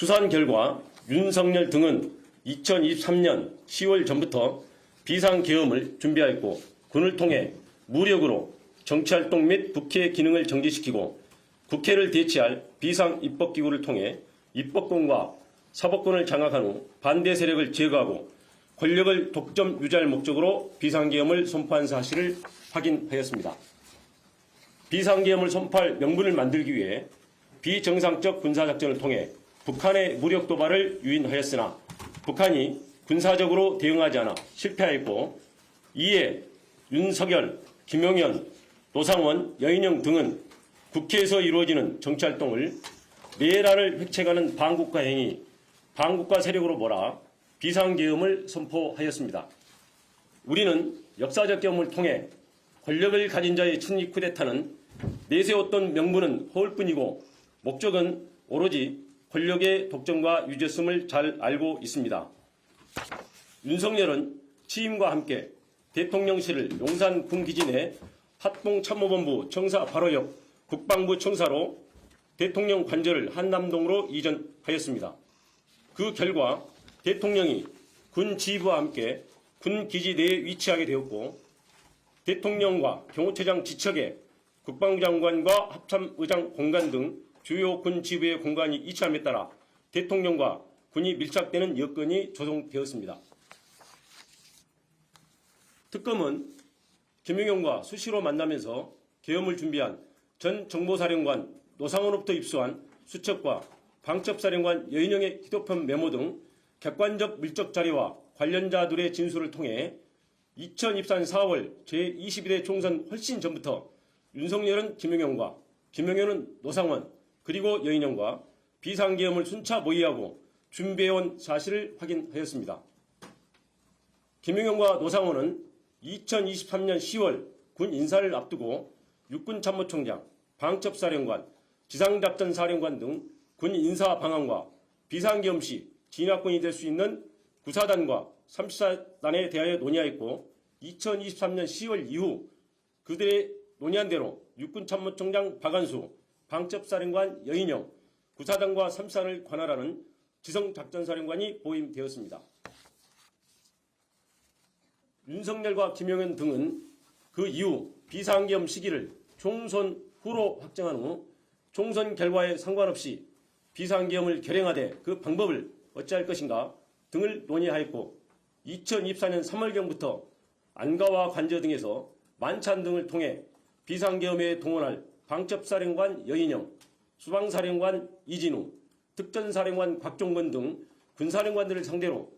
수사한 결과 윤석열 등은 2023년 10월 전부터 비상계엄을 준비하였고 군을 통해 무력으로 정치활동 및 국회 기능을 정지시키고 국회를 대체할 비상입법기구를 통해 입법권과 사법권을 장악한 후 반대 세력을 제거하고 권력을 독점 유지할 목적으로 비상계엄을 선포한 사실을 확인하였습니다. 비상계엄을 선포할 명분을 만들기 위해 비정상적 군사작전을 통해 북한의 무력 도발을 유인하였으나 북한이 군사적으로 대응하지 않아 실패하였고 이에 윤석열, 김용현, 노상원, 여인영 등은 국회에서 이루어지는 정치활동을 내란을 획책하는 반국가 행위, 반국가 세력으로 몰아 비상계엄을 선포하였습니다. 우리는 역사적 경험을 통해 권력을 가진 자의 천리 쿠데타는 내세웠던 명분은 허울뿐이고 목적은 오로지 권력의 독점과 유죄성을 잘 알고 있습니다. 윤석열은 취임과 함께 대통령실을 용산 군기지 내 합동참모본부 청사 바로 옆 국방부 청사로 대통령 관저를 한남동으로 이전하였습니다. 그 결과 대통령이 군 지휘부와 함께 군 기지 내에 위치하게 되었고 대통령과 경호처장 지척에 국방부 장관과 합참의장 공간 등 주요 군 지휘부의 공간이 이치함에 따라 대통령과 군이 밀착되는 여건이 조성되었습니다. 특검은 김용현과 수시로 만나면서 계엄을 준비한 전 정보사령관 노상원으로부터 입수한 수첩과 방첩사령관 여인영의 휴대폰 메모 등 객관적 밀적 자료와 관련자들의 진술을 통해 2024년 4월 제22대 총선 훨씬 전부터 윤석열은 김용현과 김용현은 노상원 그리고 여인영과 비상계엄을 순차 모의하고 준비해온 사실을 확인하였습니다. 김용현과 노상원은 2023년 10월 군 인사를 앞두고 육군참모총장, 방첩사령관, 지상작전사령관 등 군 인사 방안과 비상계엄 시 진압권이 될 수 있는 구사단과 34단에 대하여 논의하였고 2023년 10월 이후 그들의 논의한 대로 육군참모총장 박안수, 방첩사령관 여인영, 구사단과 34단을 관할하는 지성작전사령관이 보임되었습니다. 윤석열과 김용현 등은 그 이후 비상계엄 시기를 총선 후로 확정한 후 총선 결과에 상관없이 비상계엄을 결행하되 그 방법을 어찌할 것인가 등을 논의하였고 2024년 3월경부터 안가와 관저 등에서 만찬 등을 통해 비상계엄에 동원할 방첩사령관 여인영, 수방사령관 이진우, 특전사령관 곽종건 등 군사령관들을 상대로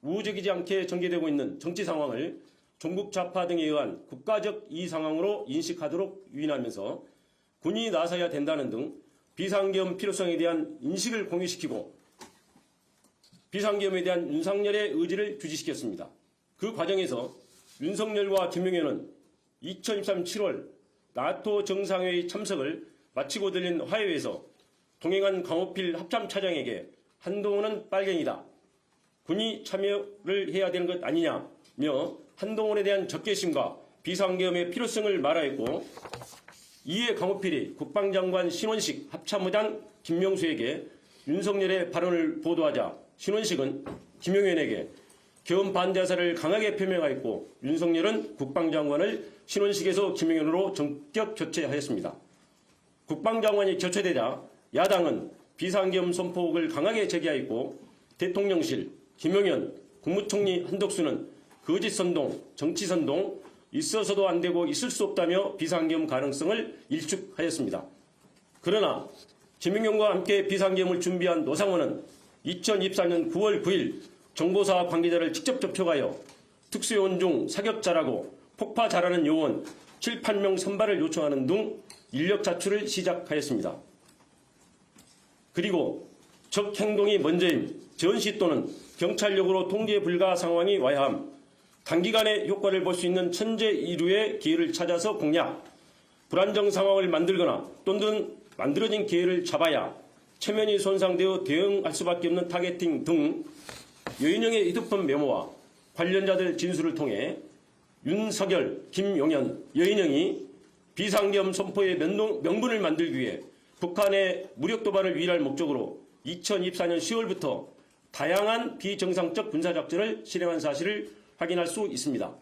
우호적이지 않게 전개되고 있는 정치 상황을 종북 좌파 등에 의한 국가적 이의 상황으로 인식하도록 유인하면서 군이 나서야 된다는 등 비상계엄 필요성에 대한 인식을 공유시키고 비상계엄에 대한 윤석열의 의지를 주지시켰습니다. 그 과정에서 윤석열과 김용현은 2023년 7월 나토 정상회의 참석을 마치고 들린 화해에서 동행한 강호필 합참차장에게 한동훈은 빨갱이다. 군이 참여를 해야 되는 것 아니냐며 한동훈에 대한 적개심과 비상계엄의 필요성을 말하였고 이에 강호필이 국방장관 신원식 합참의장 김명수에게 윤석열의 발언을 보도하자 신원식은 김용현에게 계엄 반대 의사를 강하게 표명하였고 윤석열은 국방장관을 신원식에서 김용현으로 전격 교체하였습니다. 국방장관이 교체되자 야당은 비상계엄 선포를 강하게 제기하였고 대통령실, 김용현, 국무총리 한덕수는 거짓선동, 정치선동, 있어서도 안 되고 있을 수 없다며 비상계엄 가능성을 일축하였습니다. 그러나 김용현과 함께 비상계엄을 준비한 노상원은 2024년 9월 9일 정보사 관계자를 직접 접촉하여 특수요원 중 사격 잘하고 폭파 잘하는 요원 7, 8명 선발을 요청하는 등 인력 자출을 시작하였습니다. 그리고 적 행동이 먼저임, 전시 또는 경찰력으로 통제 불가 상황이 와야 함, 단기간에 효과를 볼 수 있는 천재 이루의 기회를 찾아서 공략, 불안정 상황을 만들거나 또는 만들어진 기회를 잡아야 체면이 손상되어 대응할 수밖에 없는 타겟팅 등 여인영의 휴대폰 메모와 관련자들 진술을 통해 윤석열, 김용현, 여인영이 비상계엄 선포의 명분을 만들기 위해 북한의 무력 도발을 위할 목적으로 2024년 10월부터 다양한 비정상적 군사작전을 실행한 사실을 확인할 수 있습니다.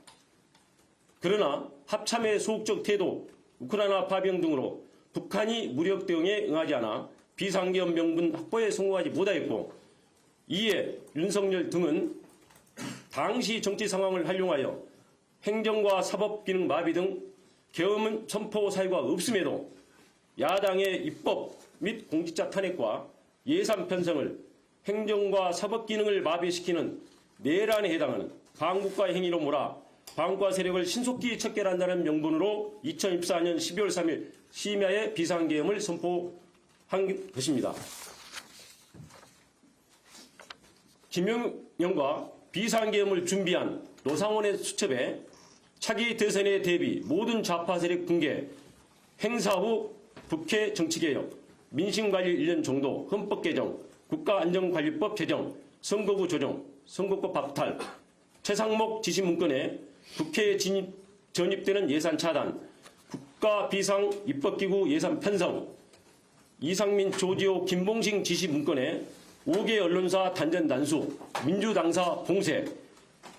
그러나 합참의 소극적 태도, 우크라이나 파병 등으로 북한이 무력 대응에 응하지 않아 비상계엄 명분 확보에 성공하지 못하였고, 이에 윤석열 등은 당시 정치 상황을 활용하여 행정과 사법 기능 마비 등 계엄 선포 사유가 없음에도 야당의 입법 및 공직자 탄핵과 예산 편성을 행정과 사법 기능을 마비시키는 내란에 해당하는 반국가 행위로 몰아 반국가 세력을 신속히 척결한다는 명분으로 2024년 12월 3일 심야에 비상계엄을 선포한 것입니다. 김용현과 비상계엄을 준비한 노상원의 수첩에 차기 대선에 대비 모든 좌파 세력 붕괴, 행사 후 국회 정치개혁, 민심관리 1년 정도, 헌법 개정, 국가안전관리법 제정, 선거구 조정, 선거법 박탈, 최상목 지시 문건에 국회에 전입되는 예산 차단, 국가 비상 입법기구 예산 편성, 이상민, 조지호, 김봉식 지시 문건에 5개 언론사 단전 단수, 민주당사 봉쇄,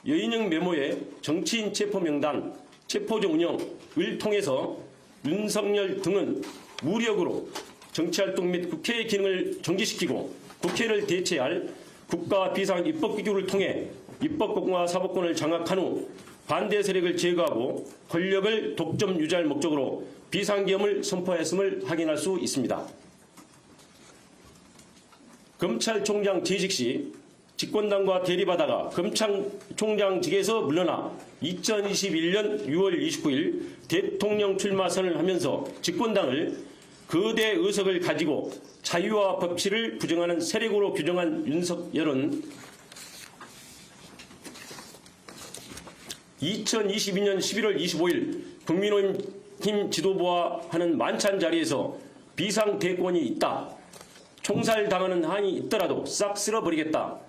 여인영 메모에 정치인 체포 명단, 체포조 운영을 통해서 윤석열 등은 무력으로 정치활동 및 국회의 기능을 정지시키고 국회를 대체할 국가 비상 입법기구를 통해 입법권과 사법권을 장악한 후 반대 세력을 제거하고 권력을 독점 유지할 목적으로 비상계엄을 선포했음을 확인할 수 있습니다. 검찰총장 재직 시 집권당과 대립하다가 검찰총장직에서 물러나 2021년 6월 29일 대통령 출마 선언을 하면서 집권당을 거대 의석을 가지고 자유와 법치를 부정하는 세력으로 규정한 윤석열은 2022년 11월 25일 국민의힘 지도부와 하는 만찬 자리에서 비상대권이 있다, 총살당하는 한이 있더라도 싹 쓸어버리겠다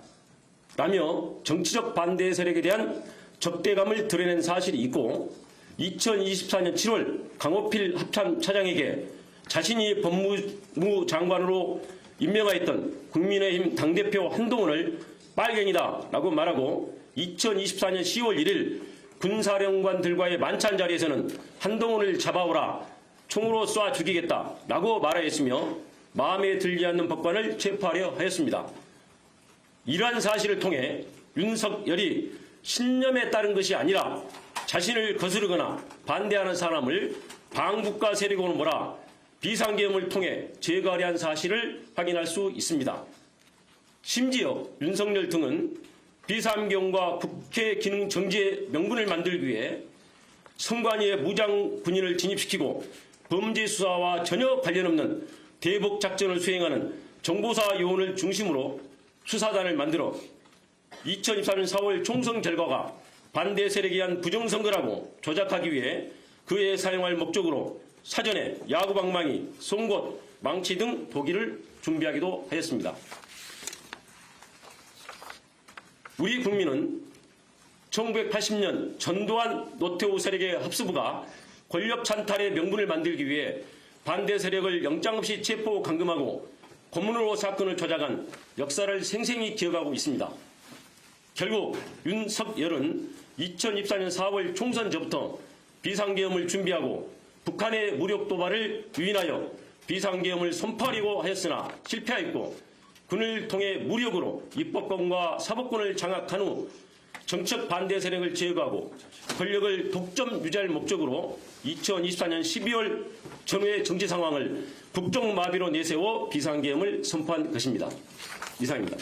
라며 정치적 반대 세력에 대한 적대감을 드러낸 사실이 있고, 2024년 7월 강호필 합참 차장에게 자신이 법무부 장관으로 임명하였던 국민의힘 당대표 한동훈을 빨갱이다 라고 말하고, 2024년 10월 1일 군사령관들과의 만찬 자리에서는 한동훈을 잡아오라, 총으로 쏴 죽이겠다 라고 말하였으며 마음에 들지 않는 법관을 체포하려 하였습니다. 이러한 사실을 통해 윤석열이 신념에 따른 것이 아니라 자신을 거스르거나 반대하는 사람을 반국가 세력으로 몰아 비상계엄을 통해 제거하려 한 사실을 확인할 수 있습니다. 심지어 윤석열 등은 비상계엄과 국회 기능 정지의 명분을 만들기 위해 선관위에 무장 군인을 진입시키고 범죄 수사와 전혀 관련 없는 대북 작전을 수행하는 정보사 요원을 중심으로 수사단을 만들어 2024년 4월 총선 결과가 반대 세력에 의한 부정선거라고 조작하기 위해 그에 사용할 목적으로 사전에 야구방망이, 송곳, 망치 등 도기를 준비하기도 하였습니다. 우리 국민은 1980년 전두환 노태우 세력의 합수부가 권력 찬탈의 명분을 만들기 위해 반대 세력을 영장 없이 체포 감금하고 고문으로 사건을 조작한 역사를 생생히 기억하고 있습니다. 결국 윤석열은 2024년 4월 총선 전부터 비상계엄을 준비하고 북한의 무력 도발을 유인하여 비상계엄을 선포하려고 하였으나 실패하였고, 군을 통해 무력으로 입법권과 사법권을 장악한 후 정책 반대 세력을 제거하고 권력을 독점 유지할 목적으로 2024년 12월 전후의 정치 상황을 국정마비로 내세워 비상계엄을 선포한 것입니다. 이상입니다.